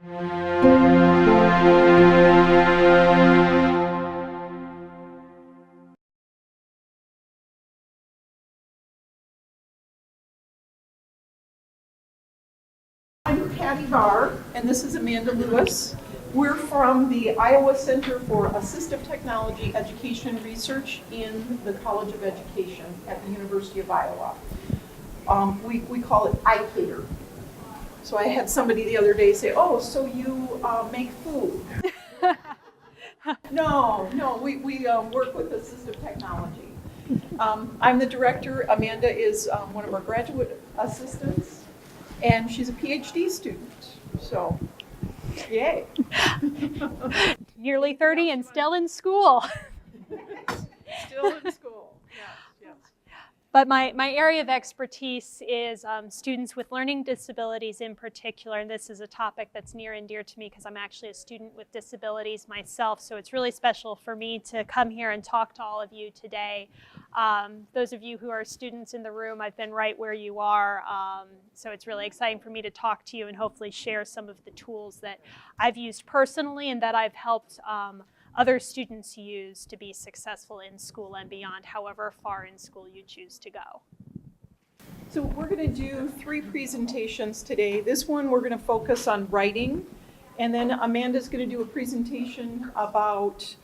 I'm Patti Bahr, and this is Amanda Lewis. We're from the Iowa Center for Assistive Technology Education Research in the College of Education at the University of Iowa. We call it ICATER. So I had somebody the other day say, oh, so you make food. No, we work with assistive technology. I'm the director. Amanda is one of our graduate assistants, and she's a PhD student. So, yay. Nearly 30 and still in school. Still in school, yes. But my area of expertise is students with learning disabilities in particular, and this is a topic that's near and dear to me because I'm actually a student with disabilities myself, so it's really special for me to come here and talk to all of you today. Those of you who are students in the room, I've been right where you are, so it's really exciting for me to talk to you and hopefully share some of the tools that I've used personally and that I've helped other students use to be successful in school and beyond, however far in school you choose to go. So we're going to do 3 presentations today. This one we're going to focus on writing, and then Amanda's going to do a presentation about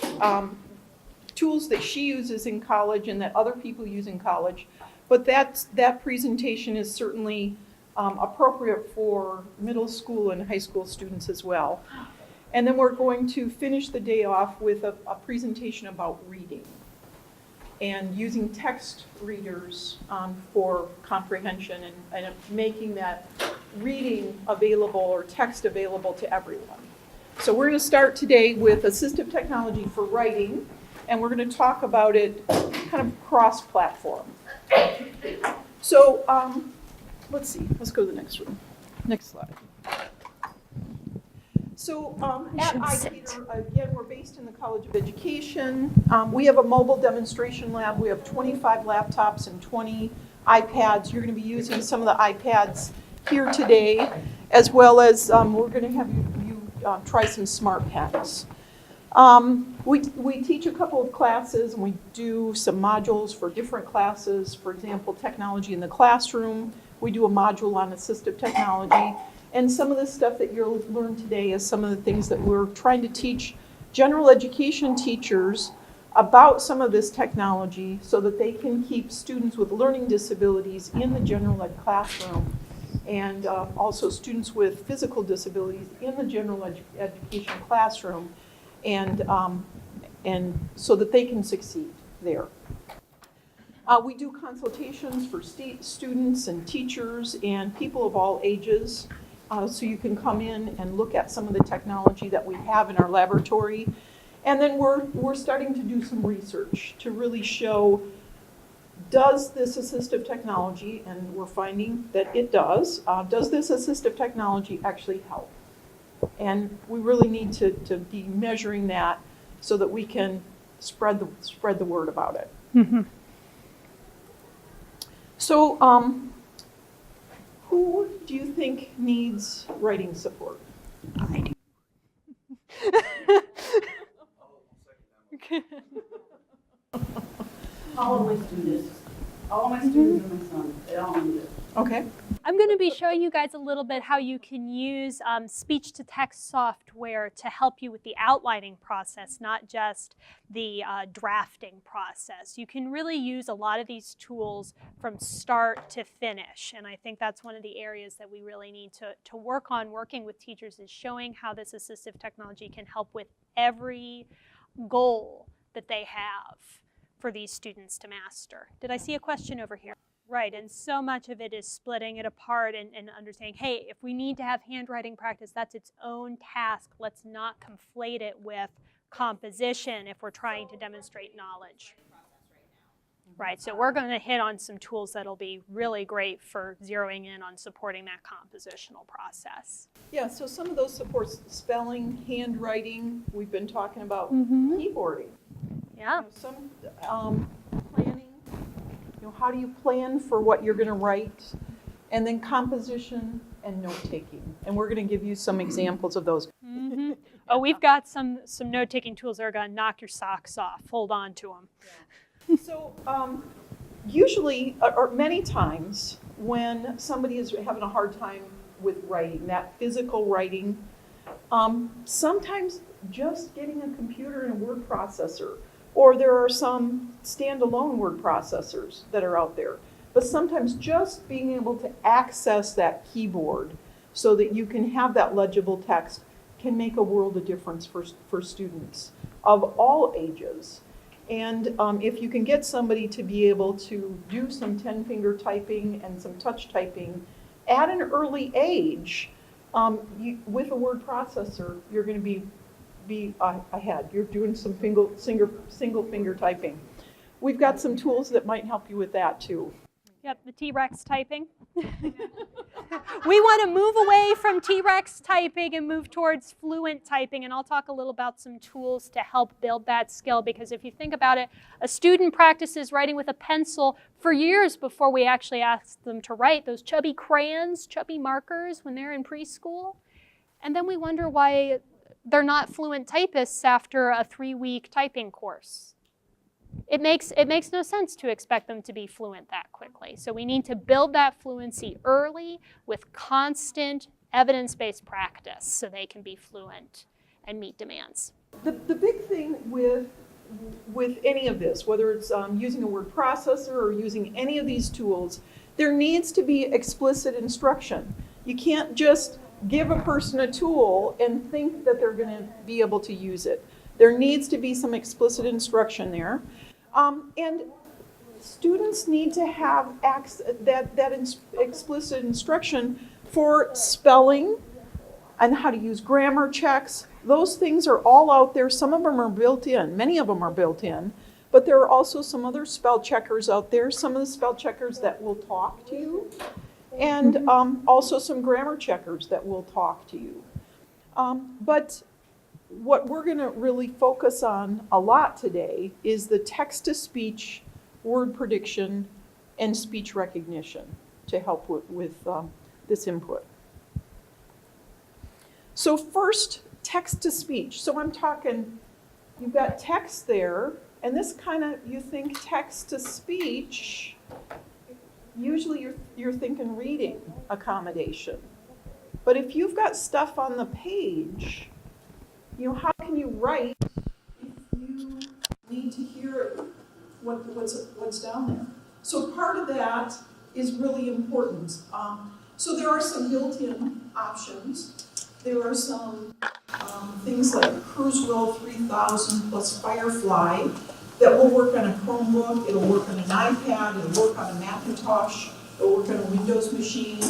tools that she uses in college and that other people use in college. But that presentation is certainly appropriate for middle school and high school students as well. And then we're going to finish the day off with a presentation about reading and using text readers for comprehension and making that reading available or text available to everyone. So we're going to start today with assistive technology for writing, and we're going to talk about it kind of cross-platform. So let's see, let's go to the next room. Next slide. So at ICATER, again, we're based in the College of Education. We have a mobile demonstration lab. We have 25 laptops and 20 iPads. You're going to be using some of the iPads here today, as well as we're going to have you try some smart pens. We teach a couple of classes, and we do some modules for different classes. For example, technology in the classroom. We do a module on assistive technology. And some of the stuff that you'll learn today is some of the things that we're trying to teach general education teachers about some of this technology so that they can keep students with learning disabilities in the general ed classroom, and also students with physical disabilities in the general education classroom, and so that they can succeed there. We do consultations for students and teachers and people of all ages. So you can come in and look at some of the technology that we have in our laboratory. And then we're starting to do some research to really show, does this assistive technology, and we're finding that it does this assistive technology actually help? And we really need to be measuring that so that we can spread the word about it. Mm-hmm. So, who do you think needs writing support? I do. All of my students. All of my students and my son, they all need it. Okay. I'm going to be showing you guys a little bit how you can use speech-to-text software to help you with the outlining process, not just the drafting process. You can really use a lot of these tools from start to finish, and I think that's one of the areas that we really need to work on working with teachers, is showing how this assistive technology can help with every goal that they have for these students to master. Did I see a question over here? Right, and so much of it is splitting it apart and understanding, hey, if we need to have handwriting practice, that's its own task. Let's not conflate it with composition if we're trying to demonstrate knowledge. Right, so we're going to hit on some tools that'll be really great for zeroing in on supporting that compositional process. Yeah, so some of those supports spelling, handwriting. We've been talking about keyboarding. Yeah. Some planning. How do you plan for what you're going to write? And then composition and note-taking. And we're going to give you some examples of those. Mm-hmm. Oh, we've got some note-taking tools that are going to knock your socks off. Hold on to them. So usually, or many times, when somebody is having a hard time with writing, that physical writing, sometimes just getting a computer and a word processor, or there are some standalone word processors that are out there, but sometimes just being able to access that keyboard so that you can have that legible text can make a world of difference for students of all ages. And if you can get somebody to be able to do some 10-finger typing and some touch typing at an early age, with a word processor, you're going to be ahead. You're doing some single finger typing. We've got some tools that might help you with that too. Yep, the T-Rex typing. We want to move away from T-Rex typing and move towards fluent typing, and I'll talk a little about some tools to help build that skill, because if you think about it, a student practices writing with a pencil for years before we actually ask them to write, those chubby crayons, chubby markers when they're in preschool, and then we wonder why they're not fluent typists after a 3-week typing course. It makes no sense to expect them to be fluent that quickly. So we need to build that fluency early with constant evidence-based practice so they can be fluent and meet demands. The big thing with any of this, whether it's using a word processor or using any of these tools, there needs to be explicit instruction. You can't just give a person a tool and think that they're going to be able to use it. There needs to be some explicit instruction there. And students need to have that explicit instruction for spelling and how to use grammar checks. Those things are all out there. Some of them are built in. Many of them are built in. But there are also some other spell checkers out there. Some of the spell checkers that will talk to you. And also some grammar checkers that will talk to you. But what we're going to really focus on a lot today is the text-to-speech, word prediction, and speech recognition to help with this input. So first, text-to-speech. So I'm talking, you've got text there, and this kind of, you think text-to-speech, usually you're thinking reading accommodation. But if you've got stuff on the page, you know, how can you write if you need to hear what's down there? So part of that is really important. So there are some built-in options. There are some things like Cruisewell 3000 plus Firefly that will work on a Chromebook, it'll work on an iPad, it'll work on a Macintosh, it'll work on a Windows machine.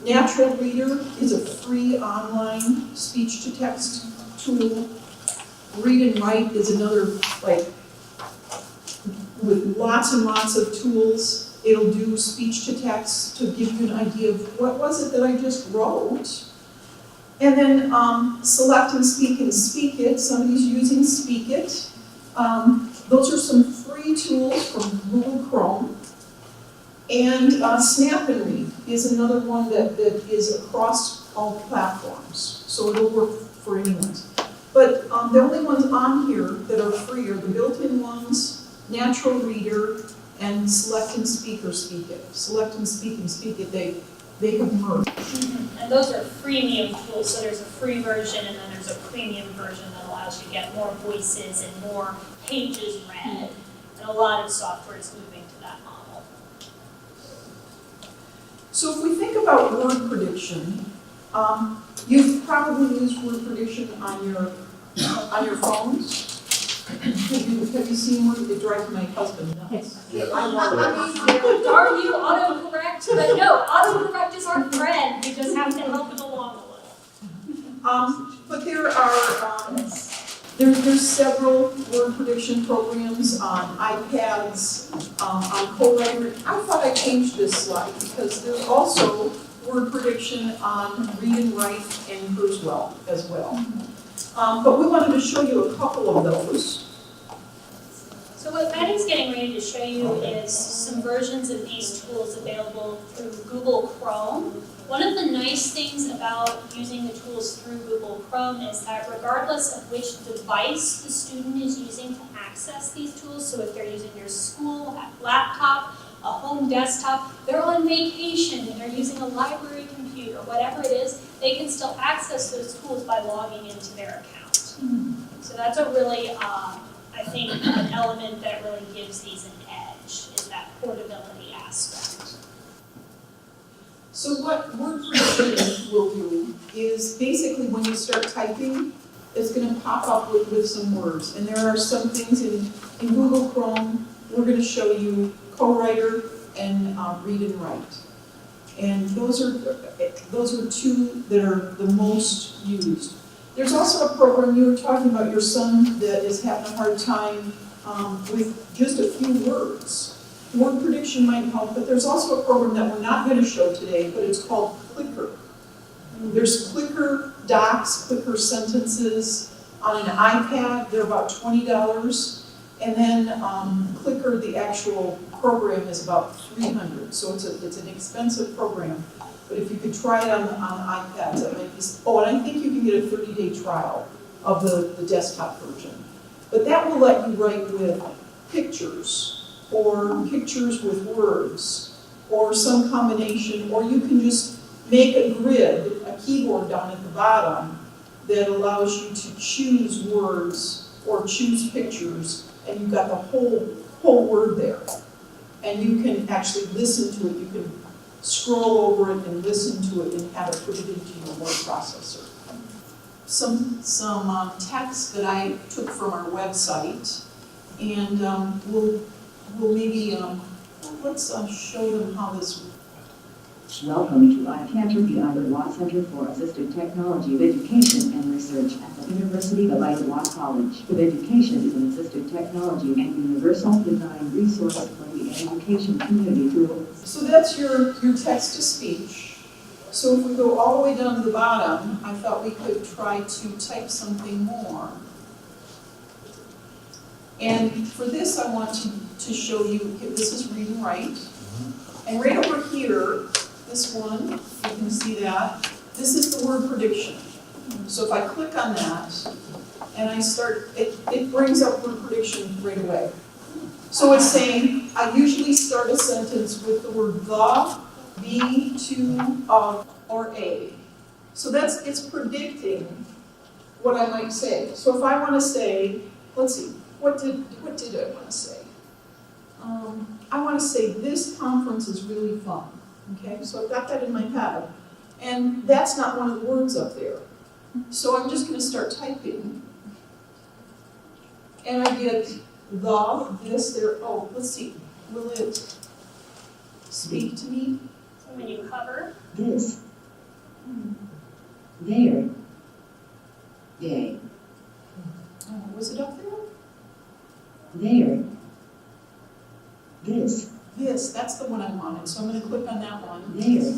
Natural Reader is a free online speech-to-text tool. Read and Write is another, like, with lots and lots of tools. It'll do speech-to-text to give you an idea of what was it that I just wrote. And then Select and Speak It. Somebody's using Speak It. Those are some free tools from Google Chrome. And Snap and Read is another one that is across all platforms. So it'll work for anyone. But the only ones on here that are free are the built-in ones, Natural Reader, and Select and Speak or Speak It. Select and Speak It, they have merged. Mm-hmm. And those are freemium tools, so there's a free version and then there's a premium version that allows you to get more voices and more pages read. And a lot of software is moving to that model. So if we think about word prediction, you've probably used word prediction on your phones. Have you seen word? It drives my husband nuts. Darn you, autocorrect, but no, autocorrect is our friend. We just have to help it along a little. But there are there's several word prediction programs on iPads, on co-writer. I thought I changed this slide because there's also word prediction on Read and Write and Cruisewell as well. But we wanted to show you a couple of those. So what Patty's getting ready to show you is some versions of these tools available through Google Chrome. One of the nice things about using the tools through Google Chrome is that regardless of which device the student is using to access these tools, so if they're using their school laptop, a home desktop, they're on vacation and they're using a library computer, whatever it is, they can still access those tools by logging into their account. So that's a really, I think, an element that really gives these an edge, is that portability aspect. So what word prediction will do is basically when you start typing, it's going to pop up with some words. And there are some things in Google Chrome, we're going to show you co-writer and read and write. And those are two that are the most used. There's also a program, you were talking about your son that is having a hard time with just a few words. Word prediction might help, but there's also a program that we're not going to show today, but it's called Clicker. There's Clicker Docs, Clicker Sentences on an iPad. They're about $20. And then Clicker, the actual program, is about $300. So it's an expensive program. But if you could try it on iPads, that might be. Oh, and I think you can get a 30-day trial of the desktop version. But that will let you write with pictures, or pictures with words, or some combination, or you can just make a grid, a keyboard down at the bottom, that allows you to choose words or choose pictures, and you've got the whole word there. And you can actually listen to it. You can scroll over it and listen to it and have it put it into your word processor. Some text that I took from our website, and we'll maybe, let's show them how this works. Welcome to ICATER, the Iowa Center for Assistive Technology of Education and Research at the University of Iowa College of Education is an assistive technology and universal design resource for the education community tool. So that's your text-to-speech. So if we go all the way down to the bottom, I thought we could try to type something more. And for this, I want to show you, this is read and write. And right over here, this one, you can see that. This is the word prediction. So if I click on that, and I start, it brings up word prediction right away. So it's saying, I usually start a sentence with the word the, to, of, or a. So it's predicting what I might say. So if I want to say, let's see, what did I want to say? I want to say this conference is really fun. Okay, so I've got that in my head. And that's not one of the words up there. So I'm just going to start typing. And I get this, there. Oh, let's see. Will it speak to me? So when you hover, This, there, day, Was it up there? there, this, That's the one I wanted. So I'm going to click on that one. there,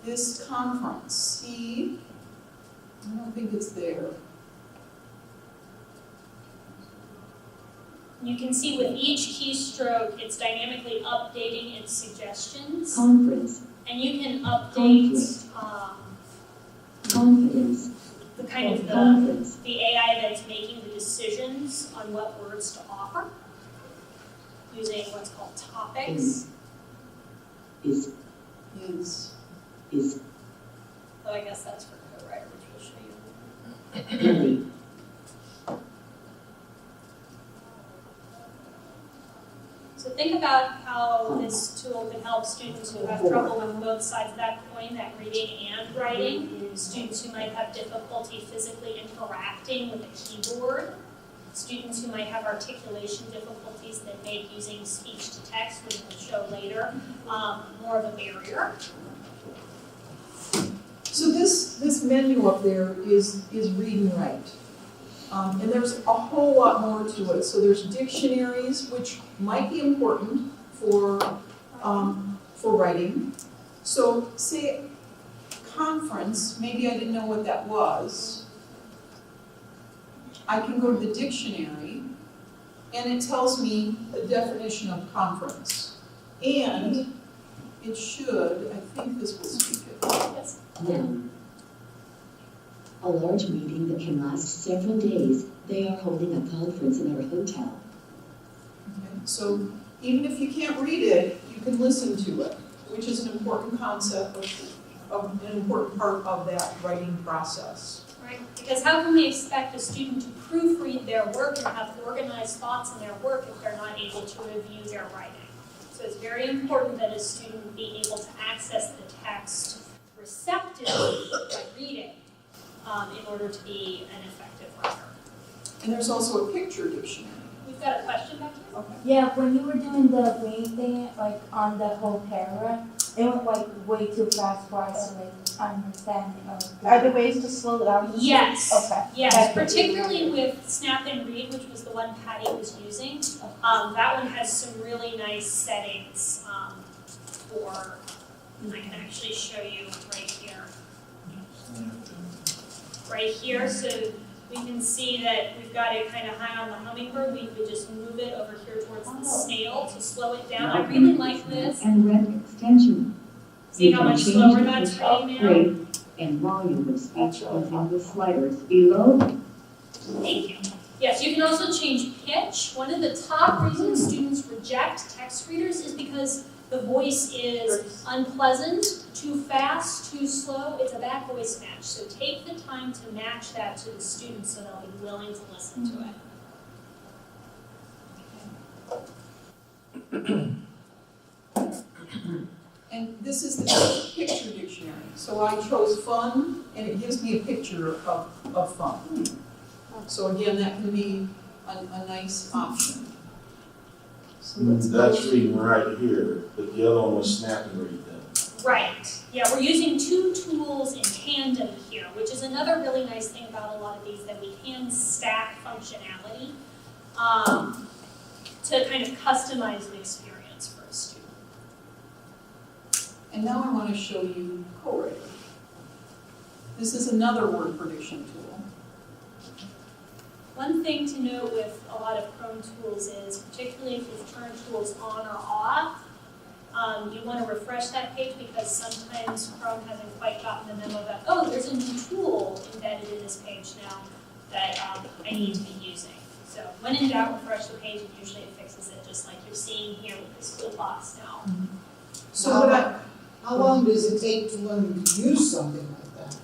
This conference. See? I don't think it's there. you can see with each keystroke, it's dynamically updating its suggestions. conference, And you can update confidence, the kind of conference, the AI that's making the decisions on what words to offer, using what's called topics. is, So I guess that's for co-writer, which we'll show you. Billy, So think about how this tool can help students who have trouble with both sides of that coin, that reading and writing. Students who might have difficulty physically interacting with a keyboard. Students who might have articulation difficulties that make using speech to text, which we'll show later, more of a barrier. So this menu up there is read and write. And there's a whole lot more to it. So there's dictionaries, which might be important for writing. So say conference, maybe I didn't know what that was. I can go to the dictionary, and it tells me the definition of conference. And it should, I think this will speak it. Yes. Noun. A large meeting that can last several days. They are holding a conference in our hotel. Okay, so even if you can't read it, you can listen to it, which is an important concept of an important part of that writing process. Right, because how can we expect a student to proofread their work and have organized thoughts in their work if they're not able to review their writing? So it's very important that a student be able to access the text receptively by reading in order to be an effective writer. And there's also a picture dictionary. We've got a question back here. Okay. Yeah, when you were doing the reading thing, like on the whole paragraph, it went like way too fast for us to like understand. Are there ways to slow down? Yes. Okay. Yes, particularly with Snap and Read, which was the one Patti was using. That one has some really nice settings for, I can actually show you right here. Right here, so we can see that we've got it kind of high on the hummingbird. We could just move it over here towards the snail to slow it down. I really like this. And red extension. See how much slower that's reading now? Rate and volume of speech using the sliders below. Thank you. Yes, you can also change pitch. One of the top reasons students reject text readers is because the voice is unpleasant, too fast, too slow. It's a bad voice match. So take the time to match that to the student so they'll be willing to listen to it. And this is the picture dictionary. So I chose fun, and it gives me a picture of fun. So again, that can be a nice option. So That's reading right here, but the other one was Snap and Read then. Right. Yeah, we're using two tools in tandem here, which is another really nice thing about a lot of these, that we can stack functionality to kind of customize the experience for a student. And now I want to show you Co-Writer. This is another word prediction tool. One thing to note with a lot of Chrome tools is, particularly if you've turned tools on or off, you want to refresh that page because sometimes Chrome hasn't quite gotten the memo that, oh, there's a new tool embedded in this page now that I need to be using. So when in doubt, refresh the page, and usually it fixes it, just like you're seeing here with this toolbox now. So How long does it take to learn to use something like that?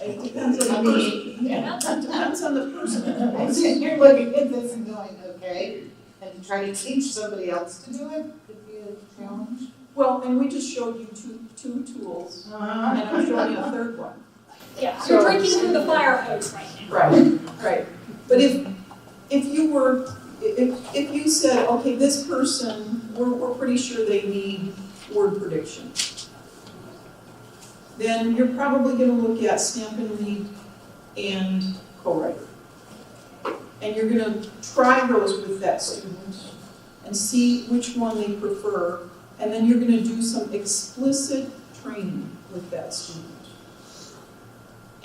it depends on the person. Yeah, it depends on the person. I'm sitting here looking at this and going, okay, and to try to teach somebody else to do it could be a challenge. Well, and we just showed you two tools, and I'm showing you a third one. Yeah, So- you're drinking through the fire hose right now. Right. But if you said, okay, this person, we're pretty sure they need word prediction, then you're probably going to look at Snap and Read and Co-Writer. And you're going to try those with that student and see which one they prefer, and then you're going to do some explicit training with that student.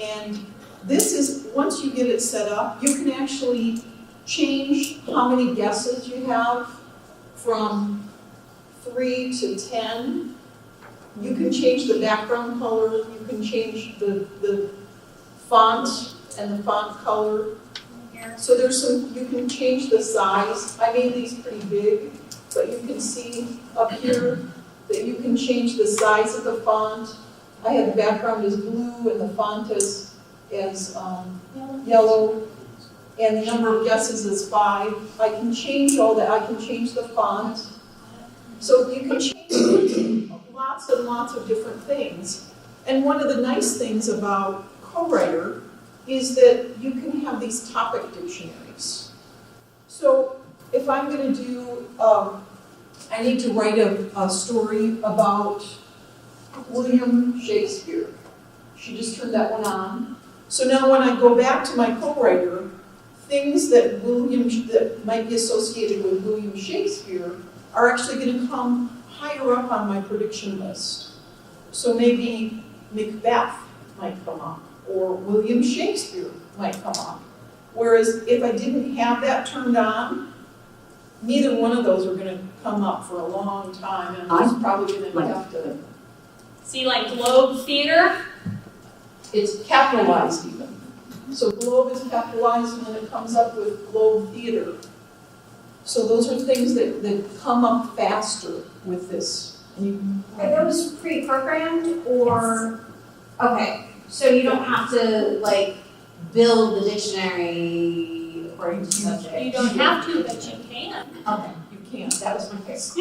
And this is, once you get it set up, you can actually change how many guesses you have from 3 to 10. You can change the background color, you can change the font and the font color. So there's some, you can change the size. I made these pretty big, but you can see up here that you can change the size of the font. I had the background as blue and the font as yellow, and the number of guesses is 5. I can change all that. I can change the font. So you can change lots and lots of different things. And one of the nice things about Co-Writer is that you can have these topic dictionaries. So if I'm going to do, I need to write a story about William Shakespeare. She just turned that one on. So now when I go back to my Co-Writer, things that might be associated with William Shakespeare are actually going to come higher up on my prediction list. So maybe Macbeth might come up, or William Shakespeare might come up, Whereas if I didn't have that turned on, neither one of those are gonna come up for a long time, and I'm just probably gonna have to, See, like Globe Theater, it's capitalized even. So Globe is capitalized and then it comes up with Globe Theater. So those are things that come up faster with this. And you, Are those pre-programmed or, okay, so you don't have to like build the dictionary according to the subject? you don't have to, but you can. Okay. you can't, that was my guess.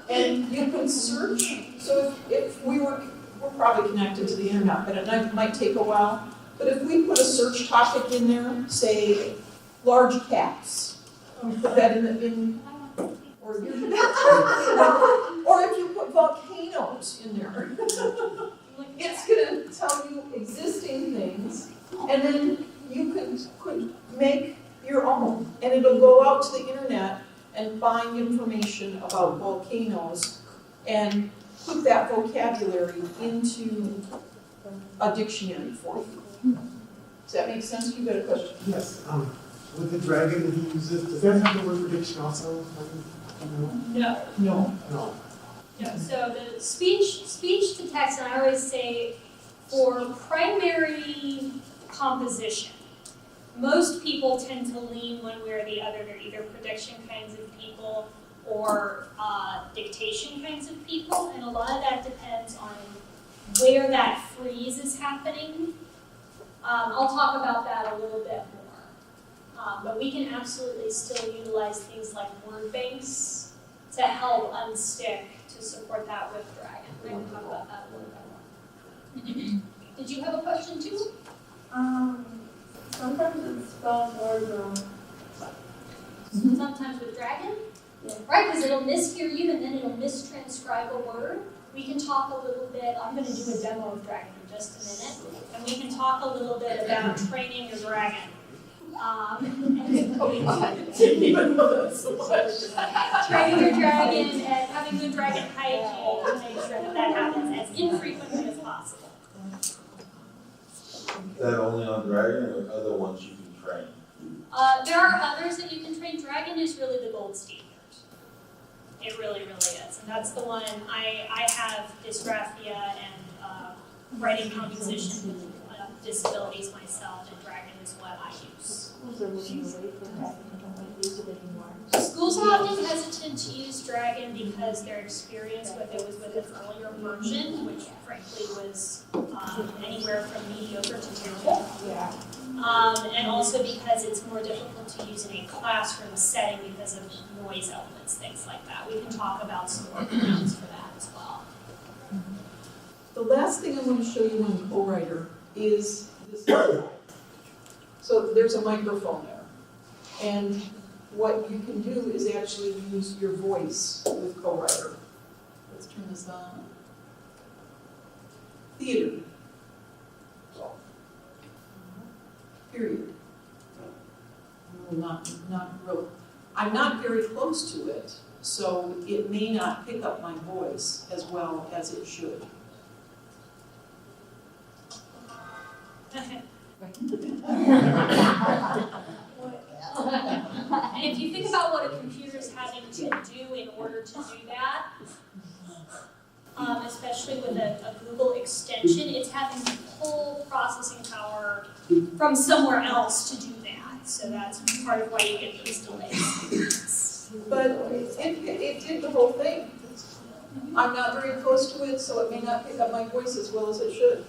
And you can search, so if we're probably connected to the internet, but it might take a while. But if we put a search topic in there, say, large cats, we put that or if you put volcanoes in there, it's gonna tell you existing things, and then you could make your own, and it'll go out to the internet and find information about volcanoes and put that vocabulary into a dictionary for you. Does that make sense? You got a question? Yes, with the dragon that he uses, does that have the word prediction also? No. No. No. No, so the speech to text, and I always say for primary composition, most people tend to lean one way or the other. They're either prediction kinds of people or dictation kinds of people, and a lot of that depends on where that freeze is happening. I'll talk about that a little bit more. But we can absolutely still utilize things like word banks to help unstick to support that with Dragon. We're going to talk about that a little bit more. Did you have a question too? Sometimes it spells words wrong. Sometimes with Dragon? Yeah. Right, because it'll mishear you and then it'll mistranscribe a word. We can talk a little bit, I'm going to do a demo of Dragon in just a minute, and we can talk a little bit about training your Dragon. Training your dragon and having good dragon hygiene to make sure that that happens as infrequently as possible. Is that only on Dragon or other ones you can train? There are others that you can train. Dragon is really the gold standard. It really, really is. And that's the one, I have dysgraphia and writing composition disabilities myself, and Dragon is what I use. Schools are moving away from that and don't use it anymore. Schools are often hesitant to use Dragon because their experience with it was with an earlier version, which frankly was anywhere from mediocre to terrible. Yeah. And also because it's more difficult to use in a classroom setting because of noise elements, things like that. We can talk about some workarounds for that as well. The last thing I want to show you in Co-Writer is this slide. So there's a microphone there. And what you can do is actually use your voice with Co-Writer. Let's turn this on. Theater. Period. Not real. I'm not very close to it, so it may not pick up my voice as well as it should. And if you think about what a computer is having to do in order to do that, especially with a Google extension, it's having to pull processing power from somewhere else to do that. So that's part of why you get these delays. But it did the whole thing. I'm not very close to it, so it may not pick up my voice as well as it should.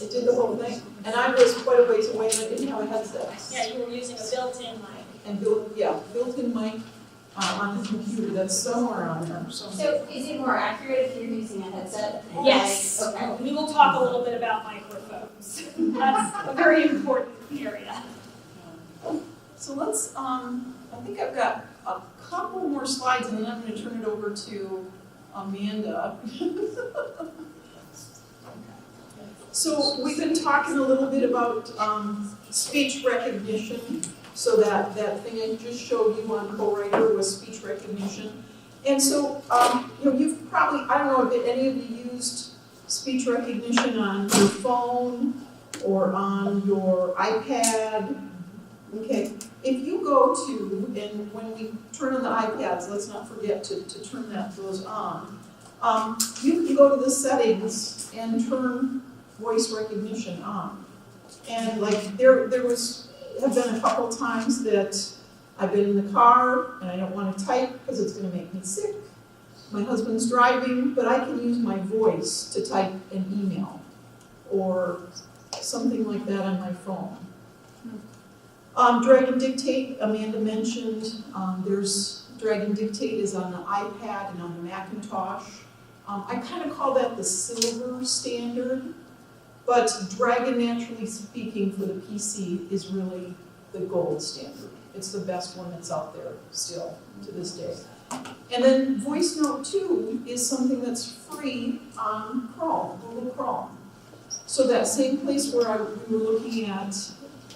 It did the whole thing. And I was quite a ways away and I didn't have a headset. Yeah, you were using a built-in mic. And built-in mic on the computer that's somewhere on there. So is it more accurate if you're using a headset? Yes. Okay. We will talk a little bit about microphones. That's a very important area. So let's, I think I've got a couple more slides and then I'm going to turn it over to Amanda. So we've been talking a little bit about speech recognition. So that thing I just showed you on Co-Writer was speech recognition. And so, you've probably, I don't know if any of you used speech recognition on your phone or on your iPad. Okay, if you go to, and when we turn on the iPads, let's not forget to turn those on. You can go to the settings and turn voice recognition on. And like there have been a couple times that I've been in the car and I don't want to type because it's going to make me sick. My husband's driving, but I can use my voice to type an email or something like that on my phone. Drag and Dictate, Amanda mentioned. There's Drag and Dictate is on the iPad and on the Macintosh. I kind of call that the silver standard, but Dragon, naturally speaking, for the PC is really the gold standard. It's the best one that's out there still to this day. And then Voice Note 2 is something that's free on Chrome, Google Chrome. So that same place where we were looking at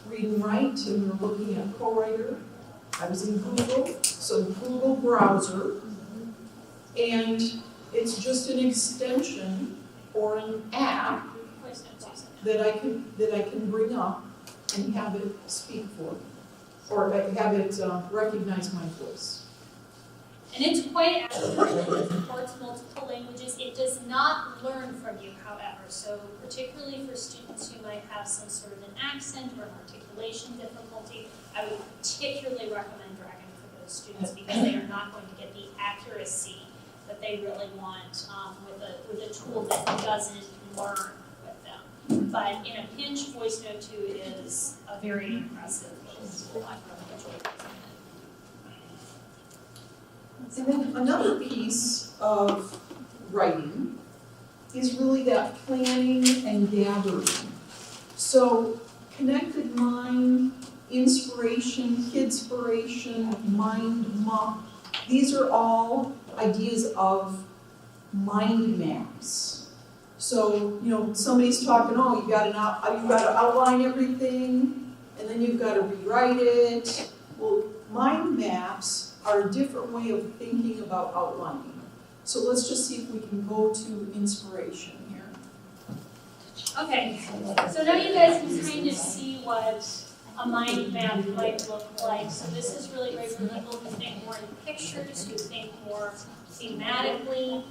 Read and Write, and we were looking at ProWriter, I was in Google, so Google browser, and it's just an extension or an app that I can bring up and have it speak for, or have it recognize my voice. And it's quite accurate. It supports multiple languages. It does not learn from you, however. So particularly for students who might have some sort of an accent or an articulation difficulty, I would particularly recommend Dragon for those students because they are not going to get the accuracy that they really want with a tool that doesn't learn with them. But in a pinch, Voice Note 2 is a very impressive tool. I really enjoyed it. And then another piece of writing is really that planning and gathering. So connected mind, inspiration, kidspiration, mind map, these are all ideas of mind maps. So, you know, somebody's talking, oh, you've got to outline everything, and then you've got to rewrite it. Well, mind maps are a different way of thinking about outlining. So let's just see if we can go to inspiration here. Okay, so now you guys can kind of see what a mind map might look like. So this is really great for people who think more in pictures, who think more thematically.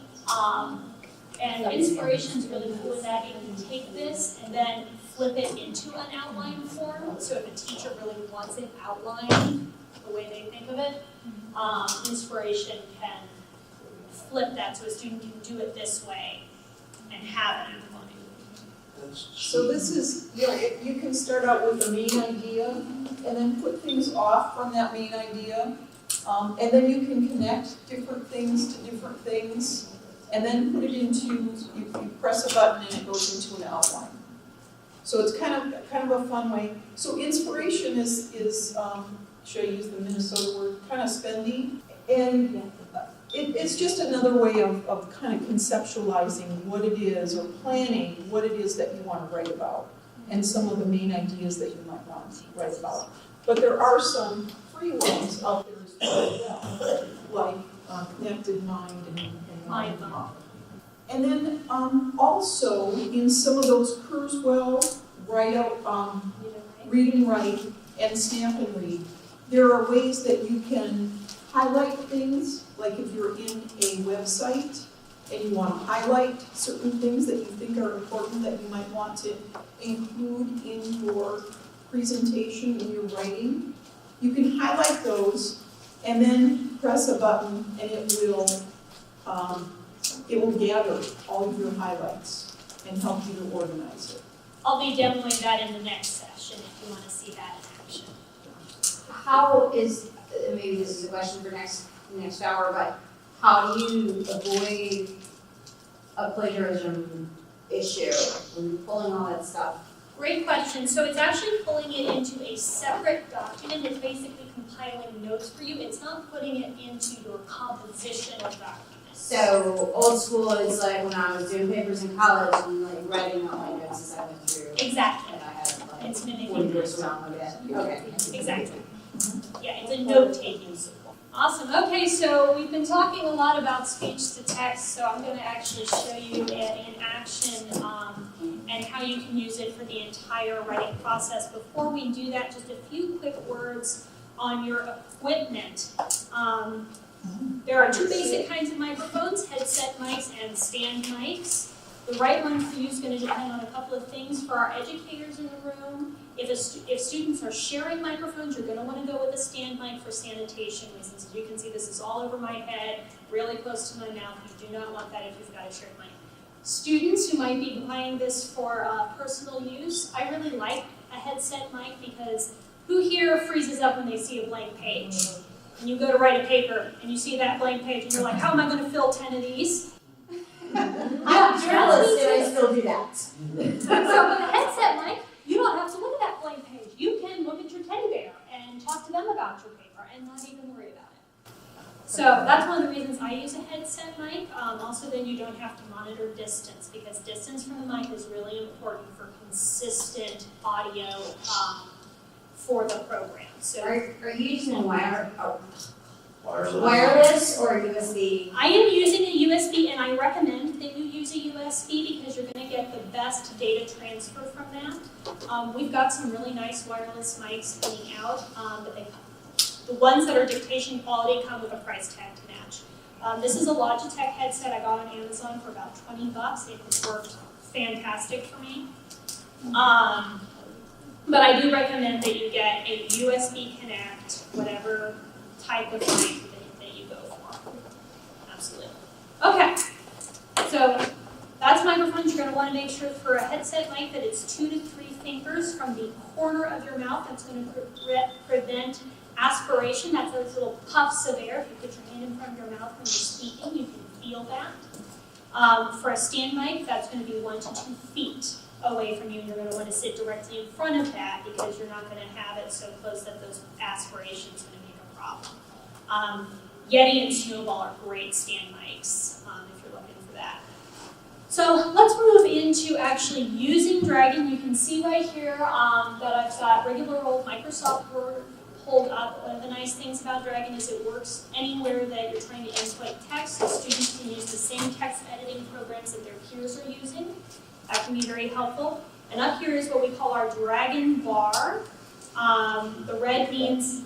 And inspiration is really cool with that. You can take this and then flip it into an outline form. So if a teacher really wants it outlined the way they think of it, inspiration can flip that so a student can do it this way and have it outlined. So this is, you know, you can start out with the main idea and then put things off from that main idea. And then you can connect different things to different things and then put it into, you press a button and it goes into an outline. So it's kind of a fun way. So inspiration is should I use the Minnesota word, kind of spendy. And it's just another way of kind of conceptualizing what it is or planning what it is that you want to write about and some of the main ideas that you might want to write about. But there are some free ones out there as well, like Connected Mind and Mind Map. And then also in some of those Kurzweil, write out, Read and Write, and Snap and Read, there are ways that you can highlight things, like if you're in a website and you want to highlight certain things that you think are important that you might want to include in your presentation, in your writing. You can highlight those and then press a button and it will gather all of your highlights and help you to organize it. I'll be demoing that in the next session if you want to see that in action. How is, maybe this is a question for next hour, but how do you avoid a plagiarism issue when you're pulling all that stuff? Great question. So it's actually pulling it into a separate document. It's basically compiling notes for you. It's not putting it into your compositional document. So old school is like when I was doing papers in college and like writing all my notes as I went through. Exactly. And I had like It's 40 mimicking words around my head. Okay. Exactly. Yeah, it's a note-taking tool. Awesome. Okay, so we've been talking a lot about speech to text, so I'm going to actually show you in action and how you can use it for the entire writing process. Before we do that, just a few quick words on your equipment. There are two basic kinds of microphones, headset mics and stand mics. The right one for you is going to depend on a couple of things. For our educators in the room, if students are sharing microphones, you're going to want to go with a stand mic for sanitation reasons. As you can see, this is all over my head, really close to my mouth. You do not want that if you've got a shared mic. Students who might be buying this for personal use, I really like a headset mic because who here freezes up when they see a blank page? And you go to write a paper and you see that blank page and you're like, how am I going to fill 10 of these? I'm jealous that I still do that. So with a headset mic, you don't have to look at that blank page. You can look at your teddy bear and talk to them about your paper and not even worry about it. So that's one of the reasons I use a headset mic. Also, then you don't have to monitor distance because distance from the mic is really important for consistent audio for the program. So Are you using wireless or USB? I am using a USB, and I recommend that you use a USB because you're going to get the best data transfer from that. We've got some really nice wireless mics coming out, but the ones that are dictation quality come with a price tag to match. This is a Logitech headset I got on Amazon for about $20. It has worked fantastic for me. But I do recommend that you get a USB Connect, whatever type of mic that you go for. Absolutely. Okay, so that's microphones. You're going to want to make sure for a headset mic that it's 2 to 3 fingers from the corner of your mouth. That's going to prevent aspiration. That's those little puffs of air. If you put your hand in front of your mouth when you're speaking, you can feel that. For a stand mic, that's going to be 1 to 2 feet away from you, and you're going to want to sit directly in front of that because you're not going to have it so close that those aspirations are going to make a problem. Yeti and Snowball are great stand mics if you're looking for that. So let's move into actually using Dragon. You can see right here that I've got regular old Microsoft Word pulled up. One of the nice things about Dragon is it works anywhere that you're trying to input text. So students can use the same text editing programs that their peers are using. That can be very helpful. And up here is what we call our Dragon Bahr. The red means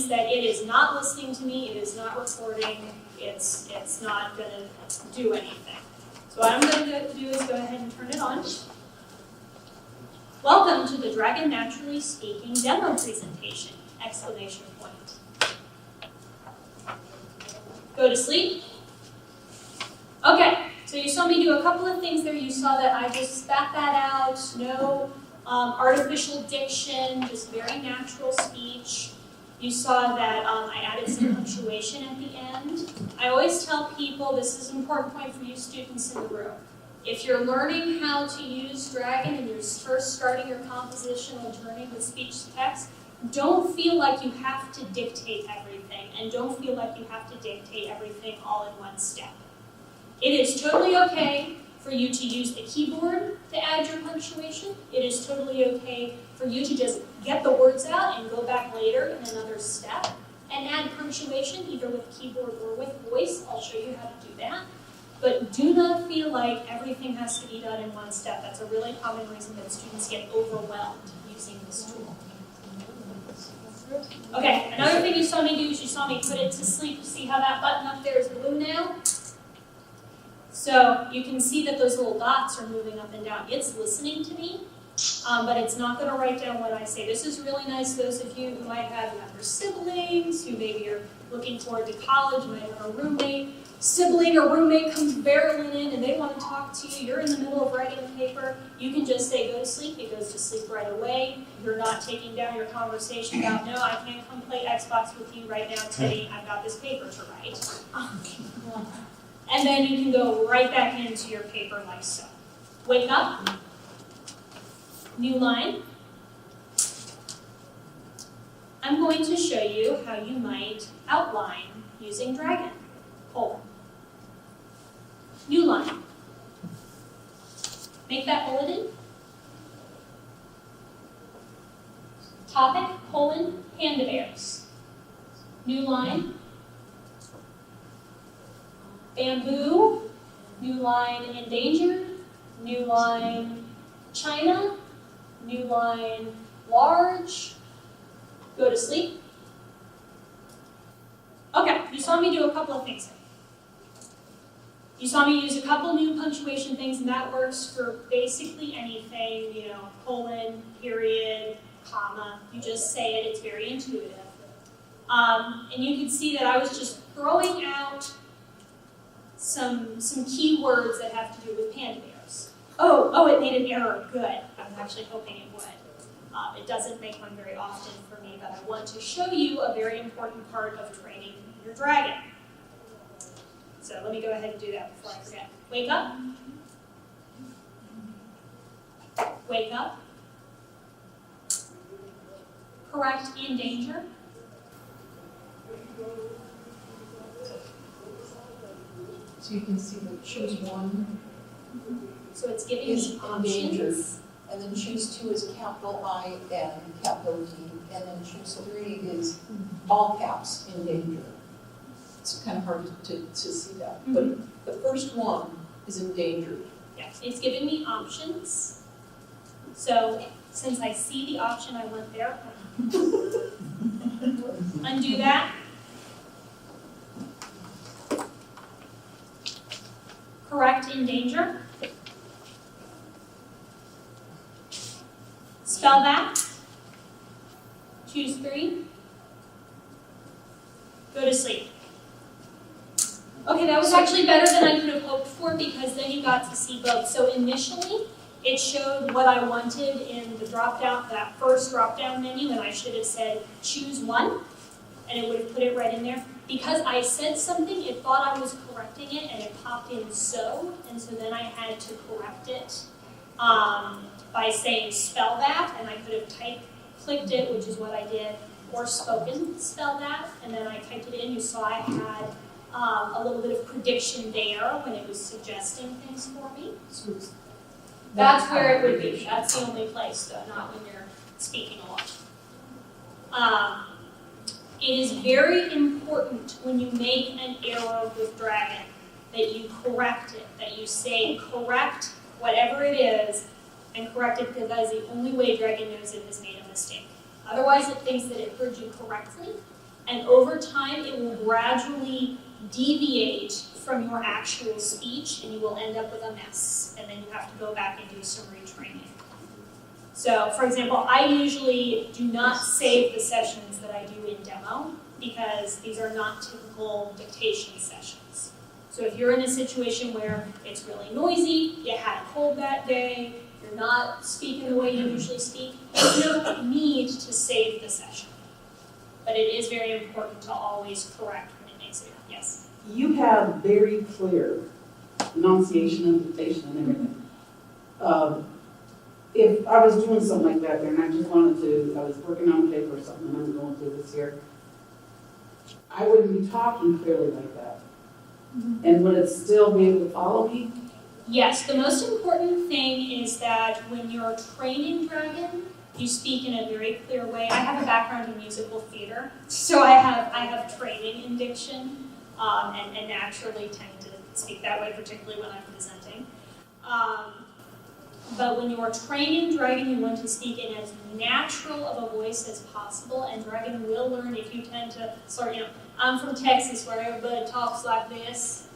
that it is not listening to me, it is not recording, it's not going to do anything. So what I'm going to do is go ahead and turn it on. Welcome to the Dragon Naturally Speaking demo presentation! Exclamation point. Go to sleep. Okay. So you saw me do a couple of things there. You saw that I just spat that out, no artificial diction, just very natural speech. You saw that I added some punctuation at the end. I always tell people, this is an important point for you students in the room. If you're learning how to use Dragon and you're first starting your compositional journey with speech to text, don't feel like you have to dictate everything, and don't feel like you have to dictate everything all in one step. It is totally okay for you to use the keyboard to add your punctuation. It is totally okay for you to just get the words out and go back later in another step and add punctuation either with keyboard or with voice. I'll show you how to do that. But do not feel like everything has to be done in one step. That's a really common reason that students get overwhelmed using this tool. Okay, another thing you saw me do is you saw me put it to sleep. See how that button up there is blue now? So you can see that those little dots are moving up and down. It's listening to me, but it's not going to write down what I say. This is really nice for those of you who might have younger siblings, who maybe are looking forward to college, might have a roommate. Sibling or roommate comes barreling in and they want to talk to you. You're in the middle of writing a paper. You can just say, go to sleep. It goes to sleep right away. You're not taking down your conversation about, no, I can't come play Xbox with you right now, Teddy. I've got this paper to write. And then you can go right back into your paper like so. Wake up. New line. I'm going to show you how you might outline using Dragon. New line. Make that bulleted. Topic, panda bears. New line. Bamboo. New line, endangered. New line, China. New line, large. Go to sleep. Okay, you saw me do a couple of things. You saw me use a couple new punctuation things, and that works for basically anything, you know, colon, period, comma. You just say it, it's very intuitive. And you can see that I was just throwing out some key words that have to do with panda bears. Oh, it made an error. Good. I was actually hoping it would. It doesn't make one very often for me, but I want to show you a very important part of training your dragon. So let me go ahead and do that before I forget. Wake up. Wake up. Correct in danger. So you can see that choose one So it's giving is me endangered, options. and then choose two is capital I-N, capital D, and then choose three is all caps, endangered. It's kind of hard to see that, but the first one is endangered. Yes, it's giving me options. So since I see the option I want there, undo that. Correct in danger. Spell that. Choose 3. Go to sleep. Okay, that was actually better than I could have hoped for because then you got to see both. So initially, it showed what I wanted in the drop-down, that first drop-down menu, and I should have said choose 1, and it would have put it right in there. Because I said something, it thought I was correcting it, and it popped in so, and so then I had to correct it by saying spell that, and I could have clicked it, which is what I did, or spoken spell that, and then I typed it in. You saw I had a little bit of prediction there when it was suggesting things for me. That's where it would be. That's the only place, though, not when you're speaking a lot. It is very important when you make an error with Dragon that you correct it, that you say correct whatever it is and correct it because that is the only way Dragon knows it has made a mistake. Otherwise, it thinks that it heard you correctly, and over time, it will gradually deviate from your actual speech, and you will end up with a mess, and then you have to go back and do some retraining. So, for example, I usually do not save the sessions that I do in demo because these are not typical dictation sessions. So if you're in a situation where it's really noisy, you had a cold that day, you're not speaking the way you usually speak, you don't need to save the session. But it is very important to always correct when it makes it. Yes? You have very clear enunciation and dictation and everything. If I was doing something like that there and I just wanted to, I was working on a paper or something and I'm going through this here, I wouldn't be talking clearly like that. And would it still be able to follow me? Yes, the most important thing is that when you're training Dragon, you speak in a very clear way. I have a background in musical theater, so I have training in diction, and naturally tend to speak that way, particularly when I'm presenting. But when you are training Dragon, you want to speak in as natural of a voice as possible, and Dragon will learn if you tend to sort of, I'm from Texas where everybody talks like this,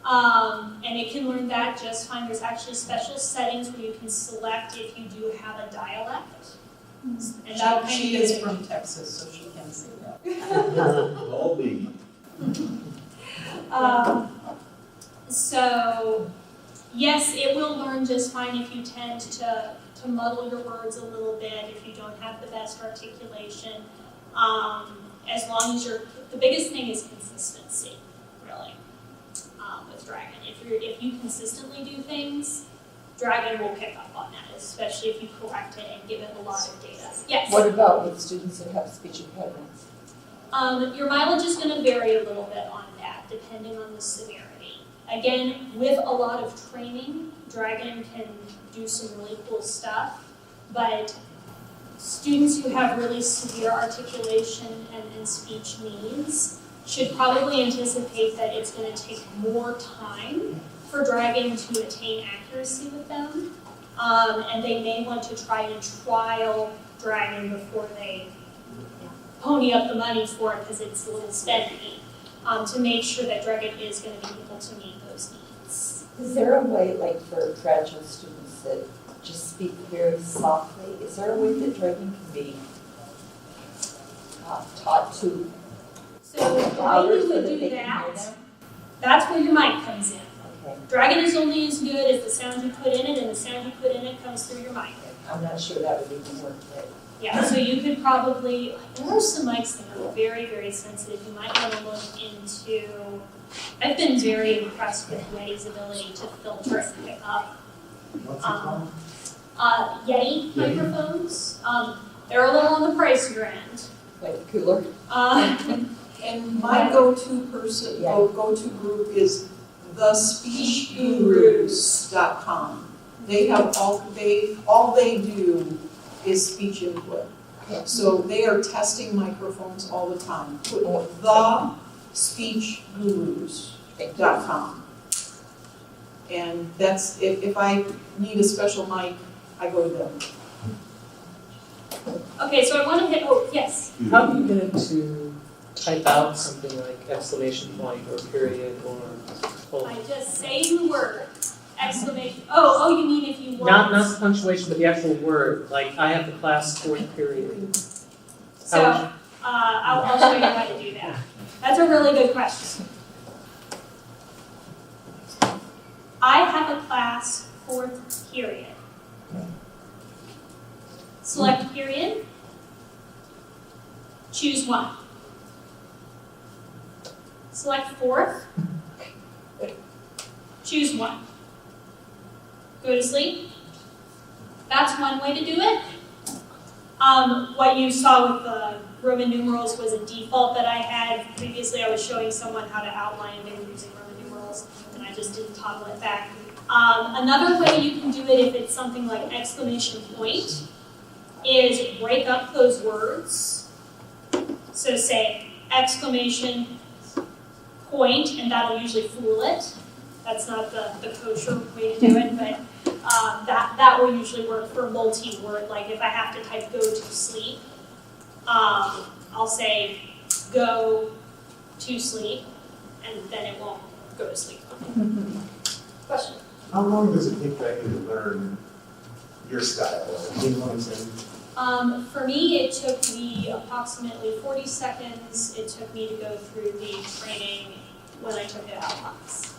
and it can learn that just fine. There's actually special settings where you can select if you do have a dialect. And that'll She is from Texas, so she can say that. All me. So, yes, it will learn just fine if you tend to muddle your words a little bit, if you don't have the best articulation. As long as the biggest thing is consistency, really, with Dragon. If you consistently do things, Dragon will pick up on that, especially if you correct it and give it a lot of data. Yes? What about with students that have speech impediments? Your mileage is going to vary a little bit on that, depending on the severity. Again, with a lot of training, Dragon can do some really cool stuff, but students who have really severe articulation and speech needs should probably anticipate that it's going to take more time for Dragon to attain accuracy with them. And they may want to try to trial Dragon before they pony up the money for it because it's a little spendy, to make sure that Dragon is going to be able to meet those needs. Is there a way, like for graduate students that just speak very softly, is there a way that Dragon can be taught to So the way you would do that, that's where your mic comes in. Okay. Dragon is only as good as the sound you put in it, and the sound you put in it comes through your mic. I'm not sure that would even work, but Yeah, so you could probably, there are some mics that are very, very sensitive. You might want to look into, I've been very impressed with Yeti's ability to filter and pick up. What's it called? Yeti microphones. They're a little on the pricier end. like cooler. And my go-to person, go-to group is thespeechgurus.com. They have all they do is speech input. So they are testing microphones all the time. Put thespeechgurus.com. And that's, if I need a special mic, I go to them. Okay, so I want to hit, yes. How do you get it to type out something like exclamation point or period or I just say the word, exclamation, oh, you mean if you want. not the punctuation, but the actual word, like I have the class fourth period. So, I'll show you how to do that. That's a really good question. I have a class fourth period. Select period. Choose one. Select fourth. Choose one. Go to sleep. That's one way to do it. What you saw with the Roman numerals was a default that I had. Previously, I was showing someone how to outline and they were using Roman numerals, and I just didn't toggle it back. Another way you can do it if it's something like exclamation point is break up those words. So say exclamation point, and that'll usually fool it. That's not the kosher way to do it, but that will usually work for multi-word. Like if I have to type go to sleep, I'll say go to sleep, and then it won't go to sleep. Question? How long does it take Dragon to learn your style? Do you know what I'm saying? For me, it took me approximately 40 seconds. It took me to go through the training when I took it out of class.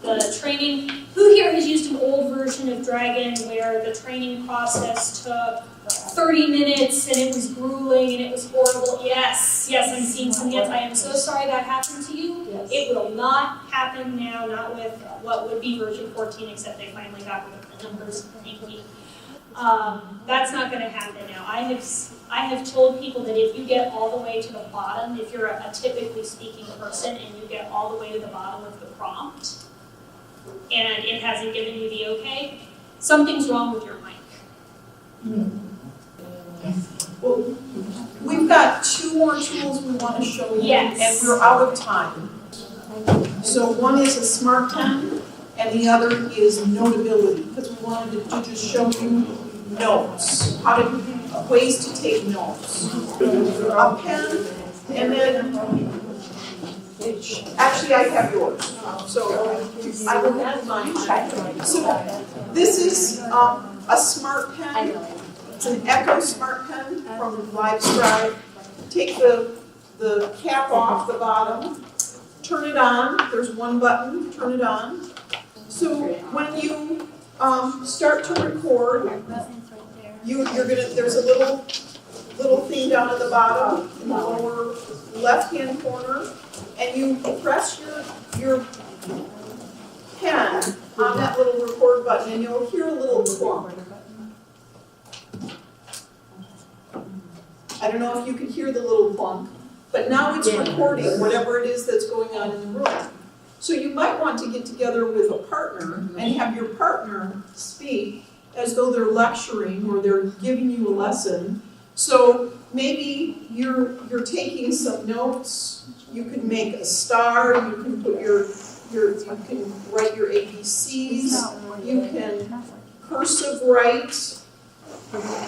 The training, who here has used an old version of Dragon where the training process took 30 minutes and it was grueling and it was horrible? Yes, I'm seeing some hands. I am so sorry that happened to you. Yes. It will not happen now, not with what would be version 14, except they finally got rid of the numbers. Thank you. That's not going to happen now. I have told people that if you get all the way to the bottom, if you're a typically speaking person and you get all the way to the bottom of the prompt, and it hasn't given you the okay, something's wrong with your mic. Well, we've got 2 more tools we want to show you, Yes. and we're out of time. So one is a smart pen, and the other is notability, because we wanted to just show you notes, ways to take notes. A pen, and then, actually I have yours, so I will have mine. So this is a smart pen. It's an Echo Smart Pen from LiveScribe. Take the cap off the bottom, turn it on. There's one button, turn it on. So when you start to record, there's a little thing down at the bottom in the lower left-hand corner, and you press your pen on that little record button, and you'll hear a little clunk. I don't know if you can hear the little clunk, but now it's recording whatever it is that's going on in the room. So you might want to get together with a partner and have your partner speak as though they're lecturing or they're giving you a lesson. So maybe you're taking some notes. You can make a star. You can put your you can write your ABCs, you can cursive write,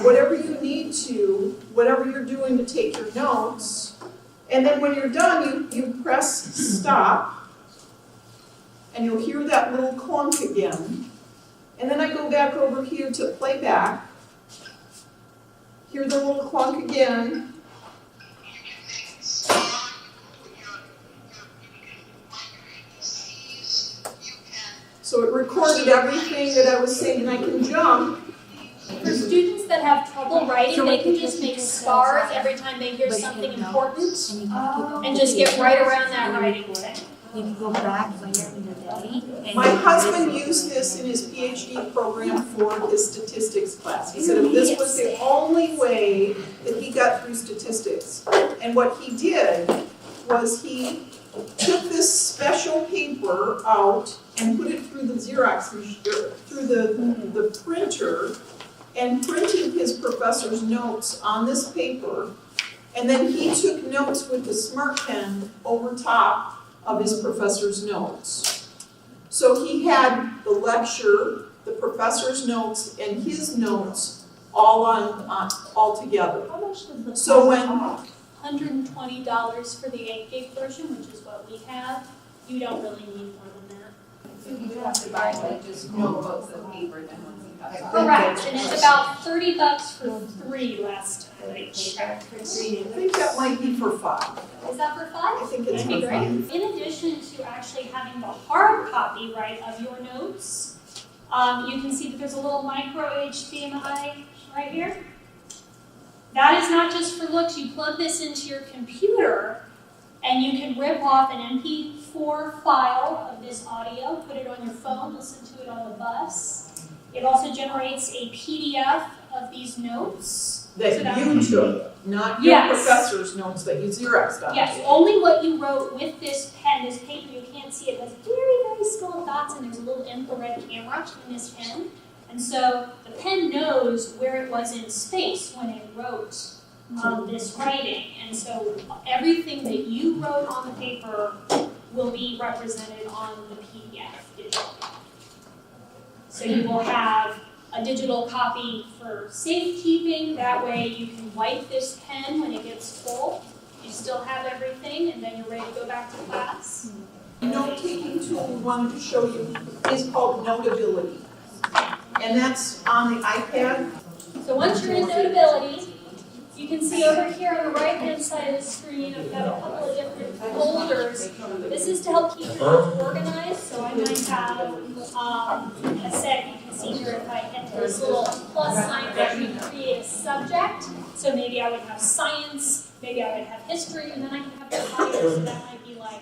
whatever you need to, whatever you're doing to take your notes. And then when you're done, you press stop, and you'll hear that little clunk again. And then I go back over here to playback, hear the little clunk again. So it recorded everything that I was saying, and I can jump. For students that have trouble writing, they can just make stars every time they hear something important and just get right around that writing thing. You can go back later in the day. My husband used this in his PhD program for his statistics class. He said if this was the only way that he got through statistics. And what he did was he took this special paper out and put it through the Xerox machine, through the printer, and printed his professor's notes on this paper. And then he took notes with the Smart Pen over top of his professor's notes. So he had the lecture, the professor's notes, and his notes all together. How much does the So when $120 for the 8 gig version, which is what we have, you don't really need more than that. You have to buy like just notebooks of paper then once you have. Correct, and it's about $30 for 3 last time I checked. I think that might be for 5. Is that for 5? I think it's That'd be for great. 5. In addition to actually having the hard copy, right, of your notes, you can see that there's a little micro HDMI right here. That is not just for looks. You plug this into your computer, and you can rip off an MP4 file of this audio, put it on your phone, listen to it on the bus. It also generates a PDF of these notes. That you took, not your professor's notes that you Xeroxed on. Yes, only what you wrote with this pen, this paper, you can't see it, has very, very small dots, and there's a little infrared camera in this pen. And so the pen knows where it was in space when it wrote this writing. And so everything that you wrote on the paper will be represented on the PDF digitally. So you will have a digital copy for safekeeping. That way you can wipe this pen when it gets full. You still have everything, and then you're ready to go back to class. The note-taking tool we wanted to show you is called Notability. And that's on the iPad. So once you're in Notability, you can see over here on the right-hand side of the screen, I've got a couple of different folders. This is to help keep your notes organized. So I might have a set, you can see here if I hit this little plus sign, I can create a subject. So maybe I would have science, maybe I would have history, and then I can have the titles, so that might be like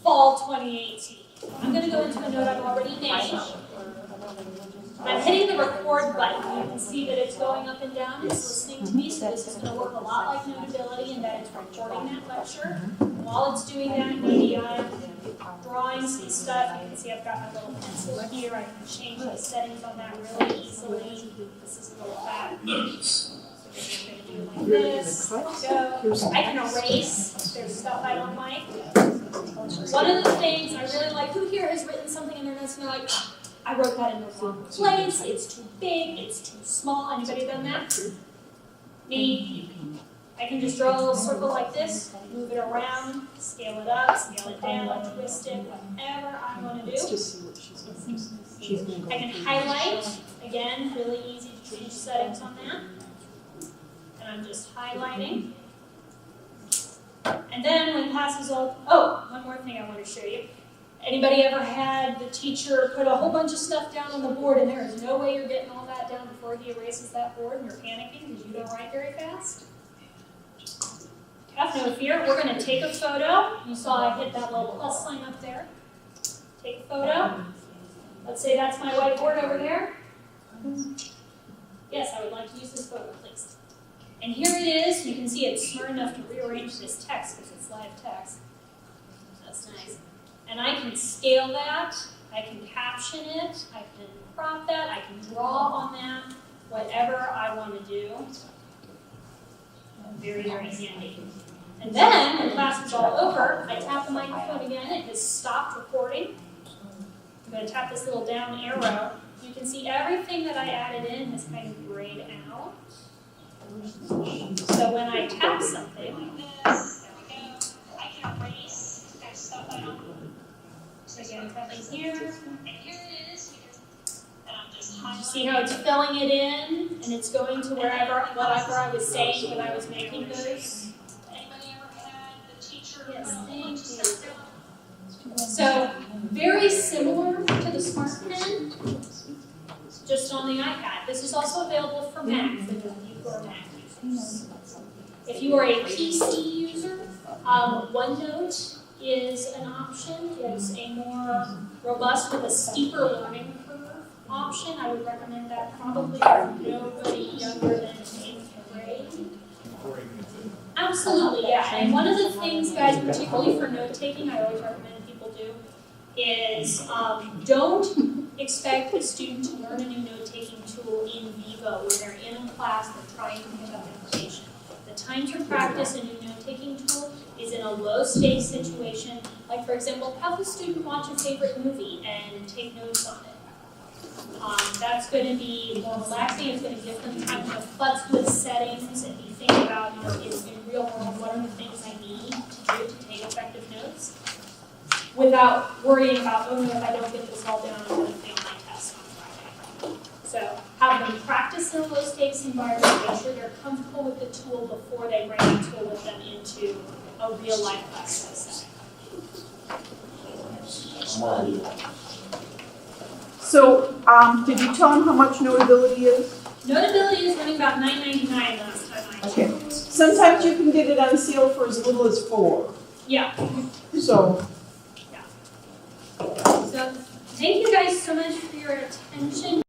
fall 2018. I'm going to go into a note I've already named. I'm hitting the record button. You can see that it's going up and down. It's listening to me, so this is going to work a lot like Notability in that it's recording that lecture. While it's doing that, maybe I'm drawing some stuff. You can see I've got my little pencil here. I can change the settings on that really easily. This is a little fat. So we're going to do like this. Go. I can erase if there's stuff I don't like. One of the things I really like, who here has written something in their notes and they're like, I wrote that in the wrong place, it's too big, it's too small. Anybody done that? Me? I can just draw a little circle like this, move it around, scale it up, scale it down, twist it, whatever I want to do. Let's just see what she's going to I can highlight, again, really easy to change settings on that. And I'm just highlighting. And then when class is all, one more thing I want to show you. Anybody ever had the teacher put a whole bunch of stuff down on the board and there is no way you're getting all that down before he erases that board and you're panicking because you don't write very fast? Have no fear, we're going to take a photo. You saw I hit that little plus sign up there. Take a photo. Let's say that's my whiteboard over there. Yes, I would like to use this photo, please. And here it is. You can see it's smart enough to rearrange this text because it's live text. That's nice. And I can scale that, I can caption it, I can crop that, I can draw on that, whatever I want to do. Very, very handy. And then, when class is all over, I tap the microphone again, it has stopped recording. I'm going to tap this little down arrow. You can see everything that I added in has kind of grayed out. So when I tap something like this, there we go, I can erase there's stuff I don't. So again, something here, and here it is. And I'm just highlighting. See how it's filling it in, and it's going to whatever I was saying when I was making those. Anybody ever had the teacher? Yes, thank you. So very similar to the Smart Pen, just on the iPad. This is also available for Mac, for those of you who are Mac users. If you are a PC user, OneNote is an option. It's a more robust with a steeper learning curve option. I would recommend that probably for nobody younger than 8th grade. Absolutely, yeah. And one of the things, guys, particularly for note-taking, I always recommend people do, is don't expect a student to learn a new note-taking tool in vivo when they're in a class, they're trying to pick up information. The time to practice a new note-taking tool is in a low-stakes situation, like, for example, have the student watch a favorite movie and take notes on it. That's going to be more relaxing. It's going to give them time to futz with settings and be thinking about, in real world, what are the things I need to do to take effective notes, without worrying about, oh no, if I don't get this all down, I'm going to fail my test on Friday. So have them practice in a low-stakes environment, make sure they're comfortable with the tool before they bring the tool with them into a real-life class setting. So, did you tell them how much Notability is? Notability is running about $9.99 last time I checked. Okay. Sometimes you can get it on sale for as little as $4. Yeah. So. So, thank you guys so much for your attention.